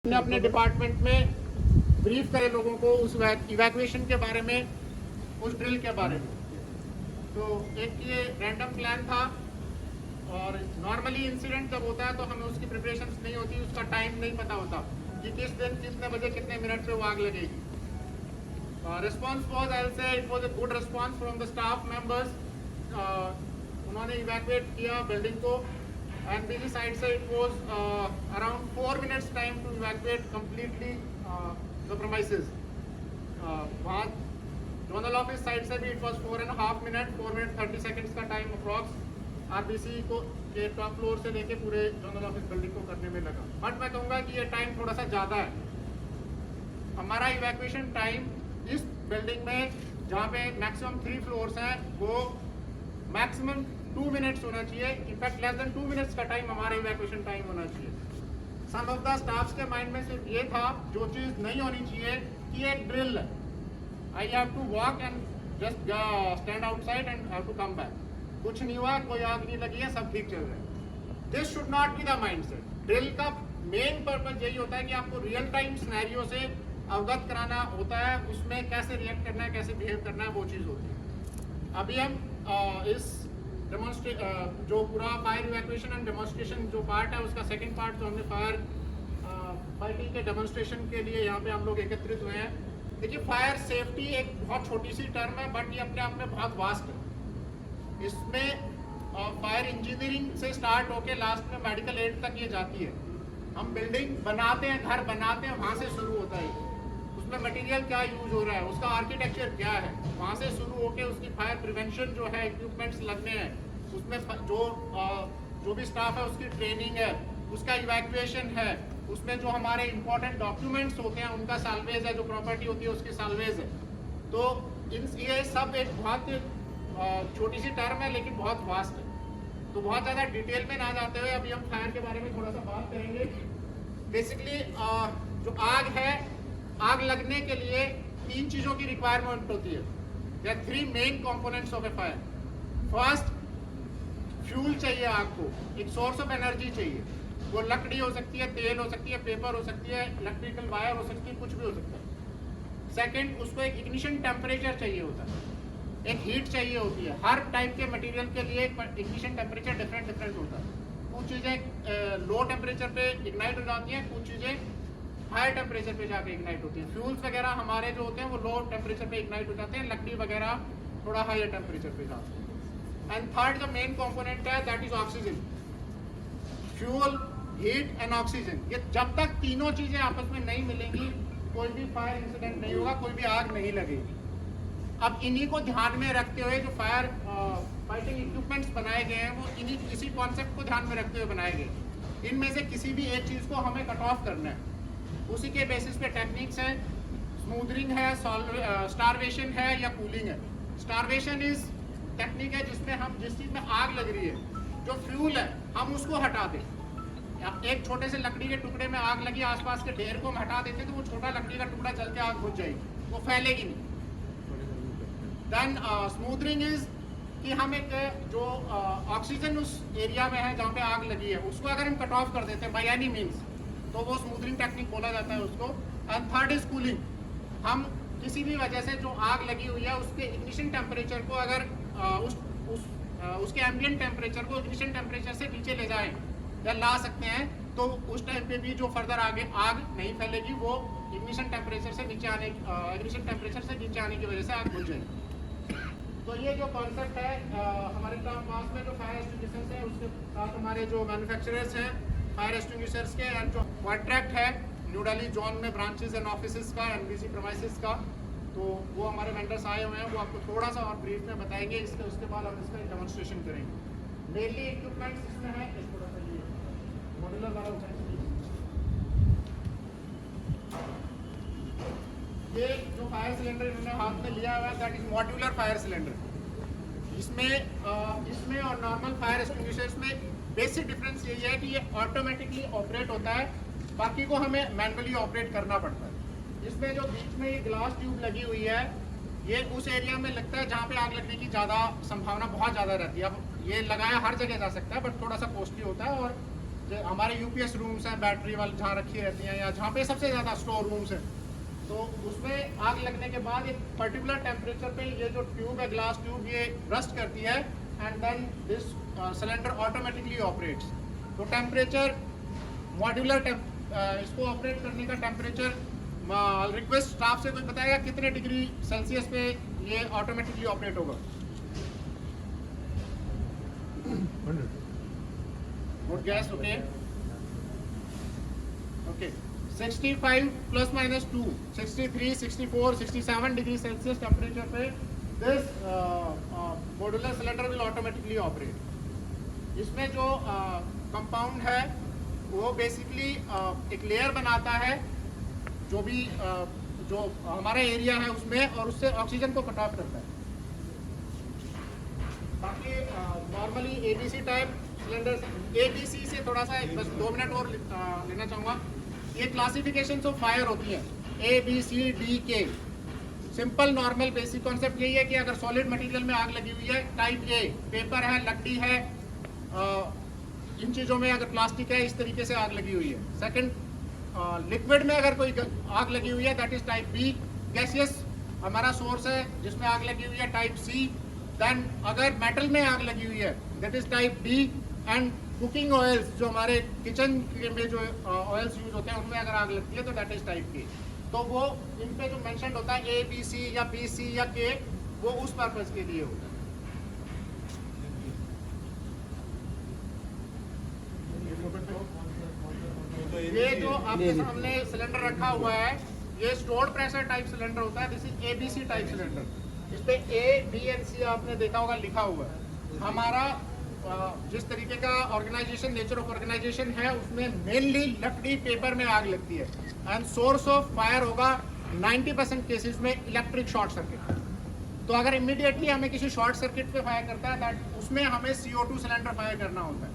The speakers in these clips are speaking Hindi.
ने अपने डिपार्टमेंट में ब्रीफ करे लोगों को उस इवैक्यूएशन के बारे में, उस ड्रिल के बारे में। तो एक ये रैंडम प्लान था और नॉर्मली इंसिडेंट जब होता है तो हमें उसकी प्रिपरेशंस नहीं होती, उसका टाइम नहीं पता होता कि किस दिन कितने बजे कितने मिनट पे वो आग लगेगी। Response was, I will say it was a good response from the staff members. उन्होंने इवैक्यूएट किया बिल्डिंग को and busy side से it was around 4 minutes time to evacuate completely the premises. वहाँ zonal office side से भी it was 4.5 minutes, 4 minutes 30 seconds का time approx RBC को के टॉप फ्लोर से लेके पूरे zonal office बिल्डिंग को करने में लगा। बट मैं कहूँगा कि ये टाइम थोड़ा सा ज़्यादा है। हमारा इवैक्यूएशन टाइम इस बिल्डिंग में जहाँ पे मैक्सिमम 3 फ्लोर्स हैं वो मैक्सिमम 2 मिनट्स होना चाहिए। इनफैक्ट लेस देन 2 मिनट्स का टाइम हमारा इवैक्यूएशन टाइम होना चाहिए। सम ऑफ द स्टाफ्स के माइंड में सिर्फ ये था, जो चीज़ नहीं होनी चाहिए कि एक ड्रिल है, I have to walk and just stand outside and have to come back. कुछ नहीं हुआ, कोई आग नहीं लगी है, सब ठीक चल रहा है। This should not be the mind set. Drill का मेन पर्पज यही होता है कि आपको रियल टाइम सिनेरियो से अवगत कराना होता है, उसमें कैसे रिएक्ट करना है, कैसे बिहेव करना है, वो चीज़ होती है। अभी हम इस जो पूरा फायर इवैक्यूएशन एंड डेमोन्स्ट्रेशन जो पार्ट है, उसका सेकंड पार्ट जो हमने फायर फाइटिंग के डेमोन्स्ट्रेशन के लिए यहाँ पे हम लोग एकत्रित हुए हैं। देखिए, फायर सेफ्टी एक बहुत छोटी सी टर्म है, बट ये अपने आप में बहुत वास्ट है। इसमें फायर इंजीनियरिंग से स्टार्ट होके लास्ट में मेडिकल एड तक ये जाती है। हम बिल्डिंग बनाते हैं, घर बनाते हैं, वहाँ से शुरू होता है। उसमें मटेरियल क्या यूज हो रहा है, उसका आर्किटेक्चर क्या है, वहाँ से शुरू होके उसकी फायर प्रिवेंशन जो है, इक्विपमेंट्स लगने हैं, उसमें जो भी स्टाफ है उसकी ट्रेनिंग है, उसका इवैक्यूएशन है, उसमें जो हमारे इंपॉर्टेंट डॉक्यूमेंट्स होते हैं उनका साल्वेज है, जो प्रॉपर्टी होती है उसकी साल्वेज है। तो ये सब एक बहुत छोटी सी टर्म है लेकिन बहुत वास्ट है। तो बहुत ज़्यादा डिटेल में ना जाते हुए अभी हम फायर के बारे में थोड़ा सा बात करेंगे। बेसिकली जो आग है, आग लगने के लिए 3 चीज़ों की रिक्वायरमेंट होती है। There are 3 main components of a fire. First, fuel चाहिए आग को, एक सोर्स ऑफ एनर्जी चाहिए। वो लकड़ी हो सकती है, तेल हो सकती है, पेपर हो सकती है, इलेक्ट्रिकल वायर हो सकती है, कुछ भी हो सकता है। सेकंड, उसको एक इग्निशन टेम्परेचर चाहिए होता है, एक हीट चाहिए होती है। हर टाइप के मटेरियल के लिए इग्निशन टेम्परेचर डिफरेंट होता है। कुछ चीज़ें लो टेम्परेचर पे इग्नाइट हो जाती हैं, कुछ चीज़ें हाई टेम्परेचर पे जाके इग्नाइट होती हैं। फ्यूल्स वगैरह हमारे जो होते हैं वो लो टेम्परेचर पे इग्नाइट हो जाते हैं, लकड़ी वगैरह थोड़ा हायर टेम्परेचर पे जाते हैं। एंड थर्ड जो मेन कंपोनेंट है, that is oxygen. Fuel, heat and oxygen, ये जब तक तीनों चीज़ें आपस में नहीं मिलेंगी कोई भी फायर इंसिडेंट नहीं होगा, कोई भी आग नहीं लगेगी। अब इन्हीं को ध्यान में रखते हुए जो फायर फाइटिंग इक्विपमेंट्स बनाए गए हैं वो इसी कॉन्सेप्ट को ध्यान में रखते हुए बनाए गए। इनमें से किसी भी एक चीज़ को हमें कट ऑफ करना है, उसी के बेसिस पे टेक्निक्स हैं। स्मूदरिंग है, स्टारवेशन है या कूलिंग है। स्टारवेशन इज टेक्निक है जिसमें हम जिस चीज़ में आग लग रही है, जो फ्यूल है, हम उसको हटा दें। एक छोटे से लकड़ी के टुकड़े में आग लगी, आसपास के ढेर को हम हटा देते तो वो छोटा लकड़ी का टुकड़ा जल के आग बुझ जाएगी, वो फैलेगी नहीं। देन स्मूदरिंग इज कि हम एक जो ऑक्सीजन उस एरिया में है जहाँ पे आग लगी है, उसको अगर हम कट ऑफ कर देते हैं बाय एनी मीन्स, तो वो स्मूदरिंग टेक्निक बोला जाता है उसको। And third is cooling. हम किसी भी वजह से जो आग लगी हुई है उसके इग्निशन टेम्परेचर को अगर उसके एम्बिएंट टेम्परेचर को इग्निशन टेम्परेचर से नीचे ले जाएं या ला सकते हैं, तो उस टाइम पे भी जो फर्दर आगे आग नहीं फैलेगी, वो इग्निशन टेम्परेचर से नीचे आने की वजह से आग बुझ जाएगी। तो ये जो कॉन्सेप्ट है हमारे पास में जो फायर एक्सटिंग्विशर्स है उसके साथ हमारे जो मैन्युफैक्चरर्स हैं फायर एक्सटिंग्विशर्स के, एंड जो कॉन्ट्रैक्ट है न्यू दिल्ली जोन में ब्रांचेस एंड ऑफिसेज का, एनबीसी प्रीमाइसेस का, तो वो हमारे वेंडर्स आए हुए हैं, वो आपको थोड़ा सा और ब्रीफ में बताएंगे। उसके बाद हम इसका डेमोन्स्ट्रेशन करेंगे। मेनली इक्विपमेंट्स इसमें है, इस थोड़ा सा ये मॉड्यूलर वाला उठाएंगे। ये जो फायर सिलेंडर इन्होंने हाथ में लिया हुआ है, that is modular fire cylinder. इसमें और नॉर्मल फायर एक्सटिंग्विशर्स में बेसिक डिफरेंस यही है कि ये ऑटोमेटिकली ऑपरेट होता है, बाकी को हमें मैनुअली ऑपरेट करना पड़ता है। इसमें जो बीच में ये ग्लास ट्यूब लगी हुई है, ये उस एरिया में लगता है जहाँ पे आग लगने की ज़्यादा संभावना बहुत ज़्यादा रहती है। अब ये लगाया हर जगह जा सकता है, बट थोड़ा सा कॉस्टली होता है, और हमारे यूपीएस रूम्स हैं बैटरी वाले जहाँ रखी रहती हैं या जहाँ पे सबसे ज़्यादा स्टोर रूम्स हैं, तो उसमें आग लगने के बाद एक पर्टिकुलर टेम्परेचर पे ये जो ट्यूब है, ग्लास ट्यूब, ये रस्ट करती है and then this cylinder automatically operates. तो टेम्परेचर मॉड्यूलर इसको ऑपरेट करने का टेम्परेचर, रिक्वेस्ट स्टाफ से कोई बताएगा कितने डिग्री सेल्सियस पे ये ऑटोमेटिकली ऑपरेट होगा? 100 would guess, okay? Okay, 65 plus minus 2, 63, 64, 67 degree Celsius temperature पे this modular cylinder will automatically operate। इसमें जो कंपाउंड है वो बेसिकली एक लेयर बनाता है जो भी जो हमारा एरिया है उसमें, और उससे ऑक्सीजन को कट ऑफ करता है। बाकी normally ABC type cylinder, ABC से थोड़ा सा बस 2 मिनट और लेना चाहूँगा। ये क्लासिफिकेशन ऑफ फायर होती हैं ए बी सी डी के। सिंपल नॉर्मल बेसिक कॉन्सेप्ट यही है कि अगर सॉलिड मटेरियल में आग लगी हुई है, टाइप ए, पेपर है, लकड़ी है, इन चीज़ों में अगर प्लास्टिक है, इस तरीके से आग लगी हुई है। सेकंड, लिक्विड में अगर कोई आग लगी हुई है, that is type B. Gaseous हमारा सोर्स है जिसमें आग लगी हुई है, टाइप सी। देन अगर मेटल में आग लगी हुई है, that is type D. And cooking oils, जो हमारे किचन में जो ऑयल्स यूज होते हैं उनमें अगर आग लगती है तो दैट इज टाइप के। तो वो इन पे जो मेंशन होता है ए बी सी या बी सी या के, वो उस पर्पज के लिए होता है। ये जो आपके सामने सिलेंडर रखा हुआ है, ये स्टोर्ड प्रेशर टाइप सिलेंडर होता है। This is ABC type cylinder. इस पे ए बी एंड सी आपने देखा होगा लिखा हुआ है। हमारा जिस तरीके का ऑर्गेनाइजेशन, नेचर ऑफ ऑर्गेनाइजेशन है, उसमें मेनली लकड़ी, पेपर में आग लगती है एंड सोर्स ऑफ फायर होगा 90% केसेस में इलेक्ट्रिक शॉर्ट सर्किट। तो अगर इमीडिएटली हमें किसी शॉर्ट सर्किट पे फायर करता है, दैट उसमें हमें CO2 सिलेंडर फायर करना होता है।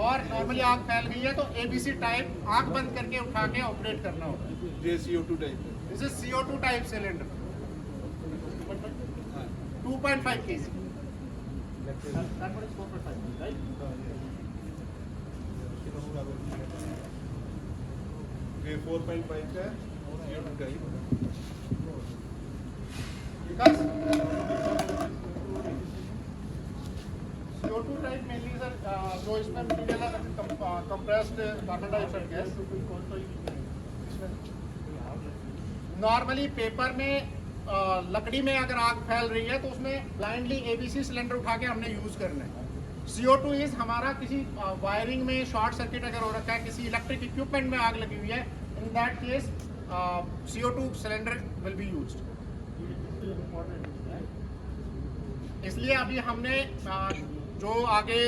और नॉर्मली आग फैल गई है तो एबीसी टाइप आग बंद करके उठा के ऑपरेट करना होता है। ये CO2 type, this is CO2 type cylinder, 2.5 kg। That one is 4.5, right? ये 4.5 का CO2 type. Because CO2 type mainly sir जो इसमें मटेरियल है, compressed carbon dioxide gas. Normally paper में लकड़ी में अगर आग फैल रही है तो उसमें ब्लाइंडली एबीसी सिलेंडर उठा के हमने यूज करना है। CO2 इज हमारा किसी वायरिंग में शॉर्ट सर्किट अगर हो रखा है, किसी इलेक्ट्रिक इक्विपमेंट में आग लगी हुई है, in that case CO2 cylinder will be used. इसलिए अभी हमने जो आगे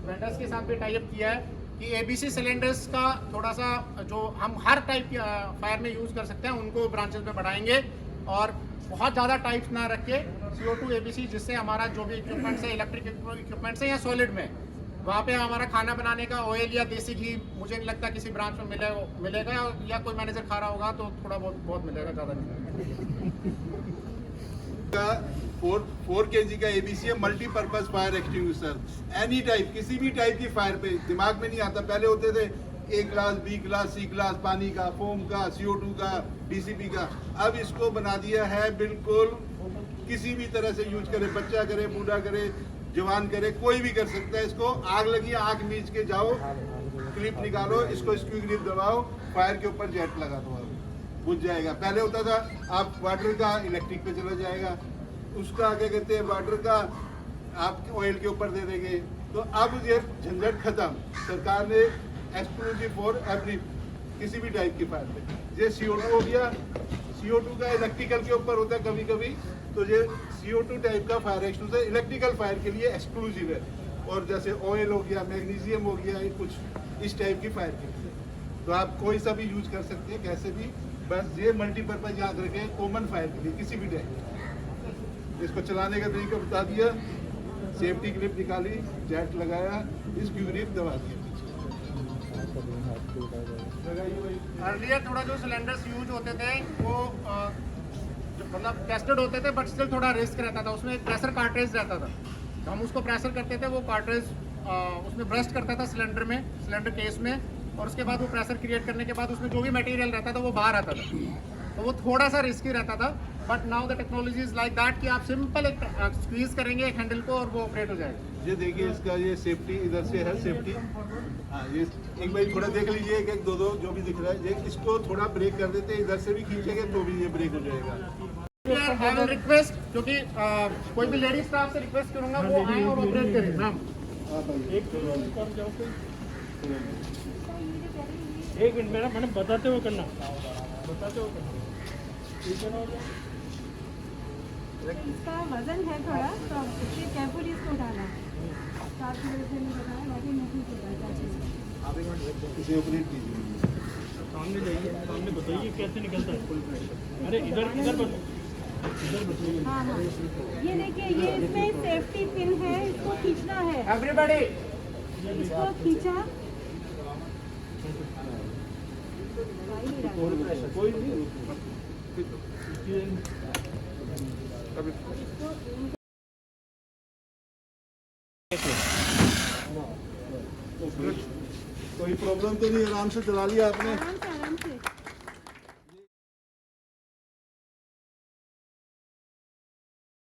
वेंडर्स के साथ भी टाई अप किया है कि एबीसी सिलेंडर्स का थोड़ा सा जो हम हर टाइप की फायर में यूज कर सकते हैं उनको ब्रांचेस में बढ़ाएंगे, और बहुत ज़्यादा टाइप्स ना रख के CO2 एबीसी, जिससे हमारा जो भी इक्विपमेंट्स है, इलेक्ट्रिक इक्विपमेंट्स है या सॉलिड में, वहाँ पे हमारा खाना बनाने का ऑयल या देसी घी मुझे नहीं लगता किसी ब्रांच में मिलेगा, या कोई मैनेजर खा रहा होगा तो थोड़ा बहुत मिलेगा, ज़्यादा नहीं। 4 kg का एबीसी है, multipurpose fire extinguisher. Any type, किसी भी टाइप की फायर पे दिमाग में नहीं आता। पहले होते थे A glass, B glass, C glass, पानी का, फोम का, CO2 का, DCP का। अब इसको बना दिया है बिल्कुल किसी भी तरह से यूज करे, बच्चा करे, बूढ़ा करे, जवान करे, कोई भी कर सकता है इसको। आग लगी, आग मीच के जाओ, क्लिप निकालो, इसको स्क्रू ग्रिप दबाओ, फायर के ऊपर जेट लगा दो, बुझ जाएगा। पहले होता था आप वाटर का इलेक्ट्रिक पे चला जाएगा, उसका क्या कहते हैं वाटर का आप ऑयल के ऊपर दे देंगे। तो अब ये झंझट खत्म। सरकार ने एक्सक्लूसिव फॉर एवरी किसी भी टाइप की फायर पे। ये CO2 हो गया, CO2 का इलेक्ट्रिकल के ऊपर होता है कभी कभी, तो ये CO2 टाइप का फायर एक्सटिंग्विशर इलेक्ट्रिकल फायर के लिए एक्सक्लूसिव है। और जैसे ऑयल हो गया, मैग्नीशियम हो गया, ये कुछ इस टाइप की फायर के लिए, तो आप कोई सा भी यूज कर सकते हैं, कैसे भी। बस ये मल्टीपर्पज याद रखें, कॉमन फायर के लिए किसी भी टाइप। इसको चलाने का तरीका बता दिया, सेफ्टी क्लिप निकाली, जेट लगाया, स्क्रू ग्रिप दबा दिया। अर्लियर थोड़ा जो सिलेंडर्स यूज होते थे वो मतलब टेस्टेड होते थे, बट स्टिल थोड़ा रिस्क रहता था। उसमें एक प्रेशर कार्ट्रेज रहता था, तो हम उसको प्रेशर करते थे, वो कार्ट्रेज उसमें ब्रस्ट करता था सिलेंडर केस में, और उसके बाद वो प्रेशर क्रिएट करने के बाद उसमें जो भी मटेरियल रहता था वो बाहर आता था, तो वो थोड़ा सा रिस्की रहता था। But now the technology is like that कि आप सिंपल एक स्क्वीज करेंगे एक हैंडल को और वो ऑपरेट हो जाएगा। ये देखिए इसका ये सेफ्टी इधर से है सेफ्टी। हाँ ये एक बार थोड़ा देख लीजिए, एक एक दो दो जो भी दिख रहा है, ये इसको थोड़ा ब्रेक कर देते हैं, इधर से भी खींचेंगे तो भी ये ब्रेक हो जाएगा। आई विल रिक्वेस्ट, क्योंकि कोई भी लेडी स्टाफ से रिक्वेस्ट करूंगा वो आए और ऑपरेट करें। मैम एक मिनट मेरा मैंने बताते हुए करना, इसका वजन है थोड़ा, तो अब इससे केयरफुली इसको उठाना है। साथ में जैसे मैंने बताया बाकी नहीं होगा क्या चीज़। इसे ऑपरेट कीजिए, सामने जाइए, सामने बताइए कैसे निकलता है। अरे इधर इधर बताइए। हाँ हाँ, ये देखिए, ये इसमें सेफ्टी पिन है, इसको खींचना है। एवरीबॉडी इसको खींचा, कोई नहीं कोई प्रॉब्लम तो नहीं, आराम से चला लिया आपने। आराम से